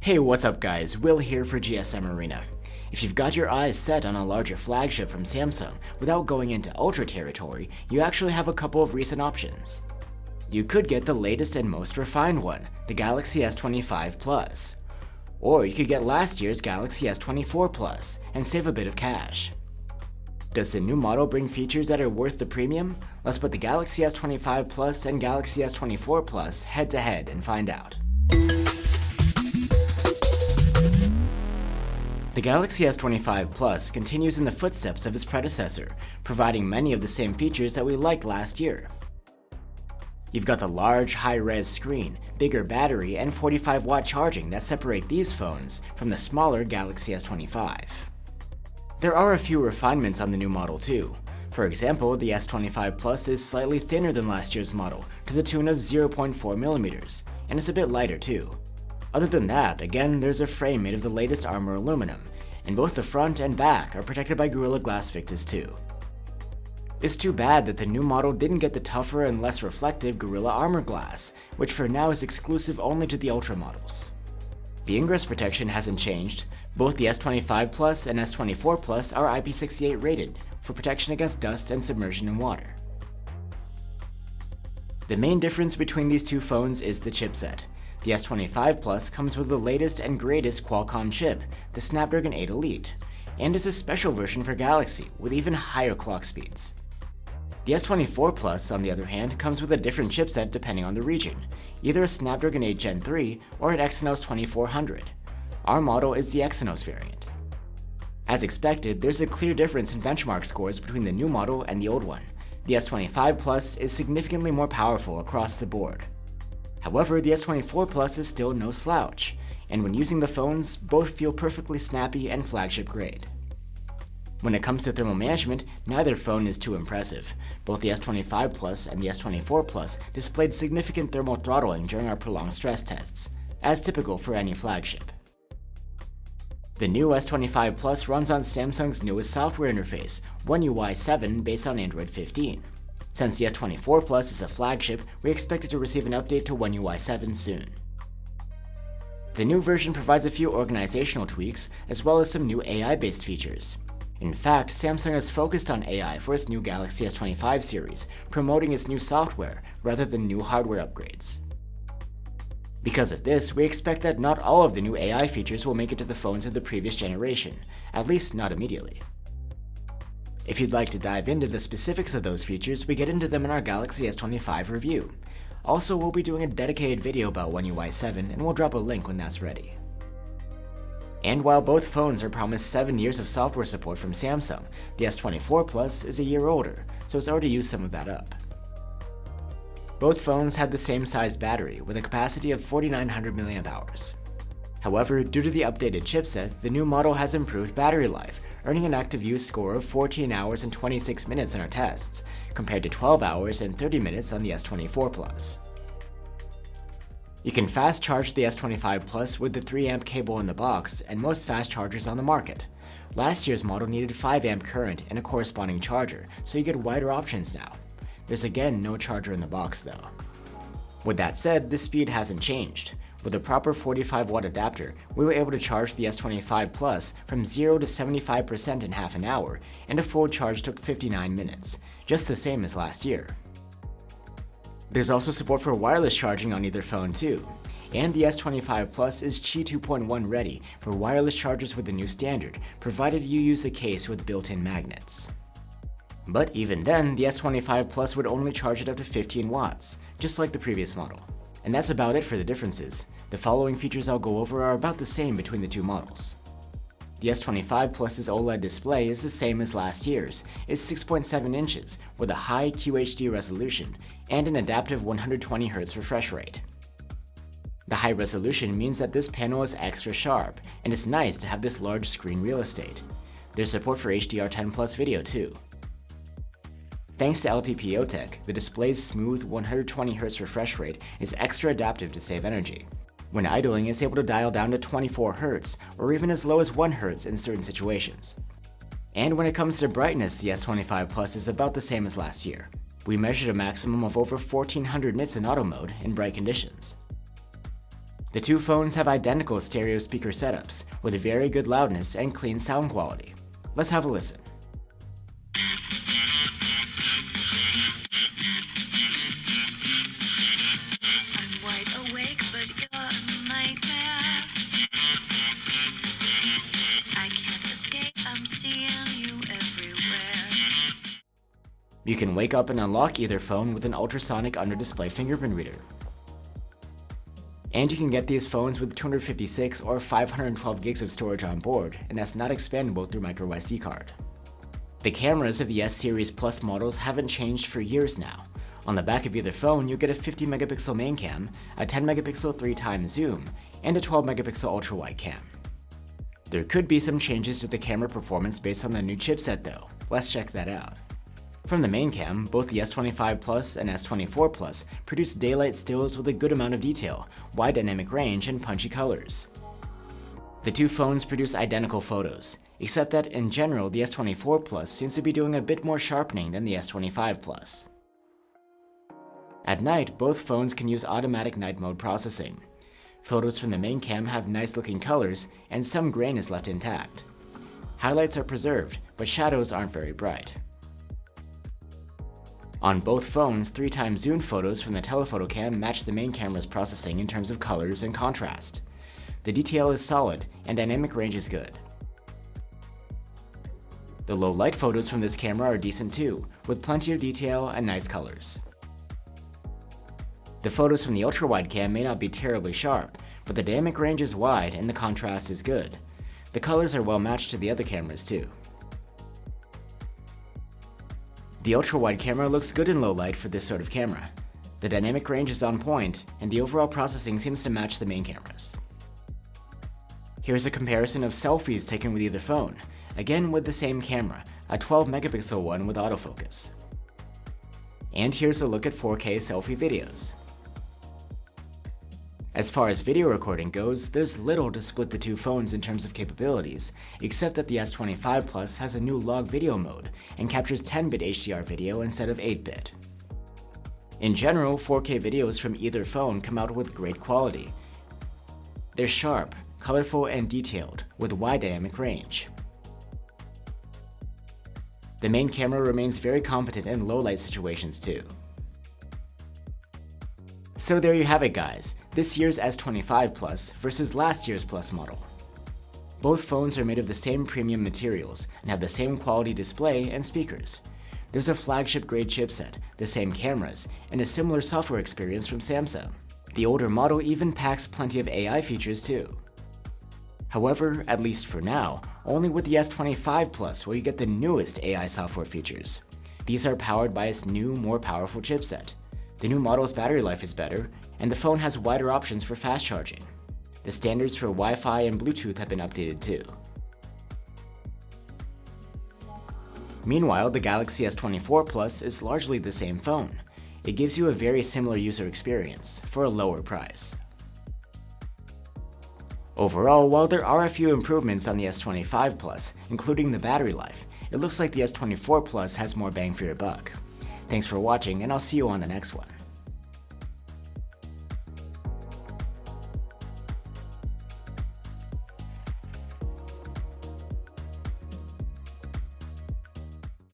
Hey, what's up guys, Will here for GSM Arena. If you've got your eyes set on a larger flagship from Samsung without going into ultra territory, you actually have a couple of recent options. You could get the latest and most refined one, the Galaxy S25 Plus. Or you could get last year's Galaxy S24 Plus and save a bit of cash. Does the new model bring features that are worth the premium? Let's put the Galaxy S25 Plus and Galaxy S24 Plus head to head and find out. The Galaxy S25 Plus continues in the footsteps of its predecessor, providing many of the same features that we liked last year. You've got the large, high-res screen, bigger battery, and 45-watt charging that separate these phones from the smaller Galaxy S25. There are a few refinements on the new model too. For example, the S25 Plus is slightly thinner than last year's model, to the tune of 0.4mm, and it's a bit lighter too. Other than that, again, there's a frame made of the latest Armor aluminum, and both the front and back are protected by Gorilla Glass Victus 2. It's too bad that the new model didn't get the tougher and less reflective Gorilla Armor glass, which for now is exclusive only to the Ultra models. The ingress protection hasn't changed. Both the S25 Plus and S24 Plus are IP68 rated for protection against dust and submersion in water. The main difference between these two phones is the chipset. The S25 Plus comes with the latest and greatest Qualcomm chip, the Snapdragon 8 Elite, and is a special version for Galaxy with even higher clock speeds. The S24 Plus, on the other hand, comes with a different chipset depending on the region, either a Snapdragon 8 Gen 3 or an Exynos 2400. Our model is the Exynos variant. As expected, there's a clear difference in benchmark scores between the new model and the old one. The S25 Plus is significantly more powerful across the board. However, the S24 Plus is still no slouch, and when using the phones, both feel perfectly snappy and flagship grade. When it comes to thermal management, neither phone is too impressive. Both the S25 Plus and the S24 Plus displayed significant thermal throttling during our prolonged stress tests, as typical for any flagship. The new S25 Plus runs on Samsung's newest software interface, One UI 7 based on Android 15. Since the S24 Plus is a flagship, we expect it to receive an update to One UI 7 soon. The new version provides a few organizational tweaks, as well as some new AI-based features. In fact, Samsung has focused on AI for its new Galaxy S25 series, promoting its new software rather than new hardware upgrades. Because of this, we expect that not all of the new AI features will make it to the phones of the previous generation, at least not immediately. If you'd like to dive into the specifics of those features, we get into them in our Galaxy S25 review. Also, we'll be doing a dedicated video about One UI 7, and we'll drop a link when that's ready. And while both phones are promised 7 years of software support from Samsung, the S24 Plus is a year older, so it's already used some of that up. Both phones had the same size battery, with a capacity of 4900 mAh. However, due to the updated chipset, the new model has improved battery life, earning an active use score of 14 hours and 26 minutes in our tests, compared to 12 hours and 30 minutes on the S24 Plus. You can fast charge the S25 Plus with the 3A cable in the box and most fast chargers on the market. Last year's model needed 5A current and a corresponding charger, so you get wider options now. There's again no charger in the box though. With that said, the speed hasn't changed. With a proper 45-watt adapter, we were able to charge the S25 Plus from 0 to 75% in half an hour, and a full charge took 59 minutes, just the same as last year. There's also support for wireless charging on either phone too, and the S25 Plus is Qi 2.1 ready for wireless chargers with the new standard, provided you use a case with built-in magnets. But even then, the S25 Plus would only charge it up to 15 watts, just like the previous model. And that's about it for the differences. The following features I'll go over are about the same between the two models. The S25 Plus's OLED display is the same as last year's. It's 6.7 inches with a high QHD resolution and an adaptive 120Hz refresh rate. The high resolution means that this panel is extra sharp, and it's nice to have this large screen real estate. There's support for HDR10 Plus video too. Thanks to LTPO tech, the display's smooth 120Hz refresh rate is extra adaptive to save energy. When idling, it's able to dial down to 24 Hz, or even as low as 1 Hz in certain situations. And when it comes to brightness, the S25 Plus is about the same as last year. We measured a maximum of over 1400 nits in auto mode in bright conditions. The two phones have identical stereo speaker setups with very good loudness and clean sound quality. Let's have a listen. I'm wide awake, but you're a nightmare. I can't escape, I'm seeing you everywhere. You can wake up and unlock either phone with an ultrasonic under-display fingerprint reader. And you can get these phones with 256 or 512 gigs of storage on board, and that's not expandable through microSD card. The cameras of the S Series Plus models haven't changed for years now. On the back of either phone, you'll get a 50 megapixel main cam, a 10 megapixel 3x zoom, and a 12 megapixel ultra-wide cam. There could be some changes to the camera performance based on the new chipset though. Let's check that out. From the main cam, both the S25 Plus and S24 Plus produce daylight stills with a good amount of detail, wide dynamic range, and punchy colors. The two phones produce identical photos, except that in general the S24 Plus seems to be doing a bit more sharpening than the S25 Plus. At night, both phones can use automatic night mode processing. Photos from the main cam have nice looking colors, and some grain is left intact. Highlights are preserved, but shadows aren't very bright. On both phones, 3x zoom photos from the telephoto cam match the main camera's processing in terms of colors and contrast. The detail is solid, and dynamic range is good. The low light photos from this camera are decent too, with plenty of detail and nice colors. The photos from the ultra-wide cam may not be terribly sharp, but the dynamic range is wide and the contrast is good. The colors are well matched to the other cameras too. The ultra-wide camera looks good in low light for this sort of camera. The dynamic range is on point, and the overall processing seems to match the main cameras. Here's a comparison of selfies taken with either phone, again with the same camera, a 12 megapixel one with autofocus. And here's a look at 4K selfie videos. As far as video recording goes, there's little to split the two phones in terms of capabilities, except that the S25 Plus has a new log video mode and captures 10-bit HDR video instead of 8-bit. In general, 4K videos from either phone come out with great quality. They're sharp, colorful, and detailed, with wide dynamic range. The main camera remains very competent in low-light situations too. So there you have it guys, this year's S25 Plus versus last year's Plus model. Both phones are made of the same premium materials and have the same quality display and speakers. There's a flagship grade chipset, the same cameras, and a similar software experience from Samsung. The older model even packs plenty of AI features too. However, at least for now, only with the S25 Plus will you get the newest AI software features. These are powered by its new, more powerful chipset. The new model's battery life is better, and the phone has wider options for fast charging. The standards for Wi-Fi and Bluetooth have been updated too. Meanwhile, the Galaxy S24 Plus is largely the same phone. It gives you a very similar user experience for a lower price. Overall, while there are a few improvements on the S25 Plus, including the battery life, it looks like the S24 Plus has more bang for your buck. Thanks for watching, and I'll see you on the next one.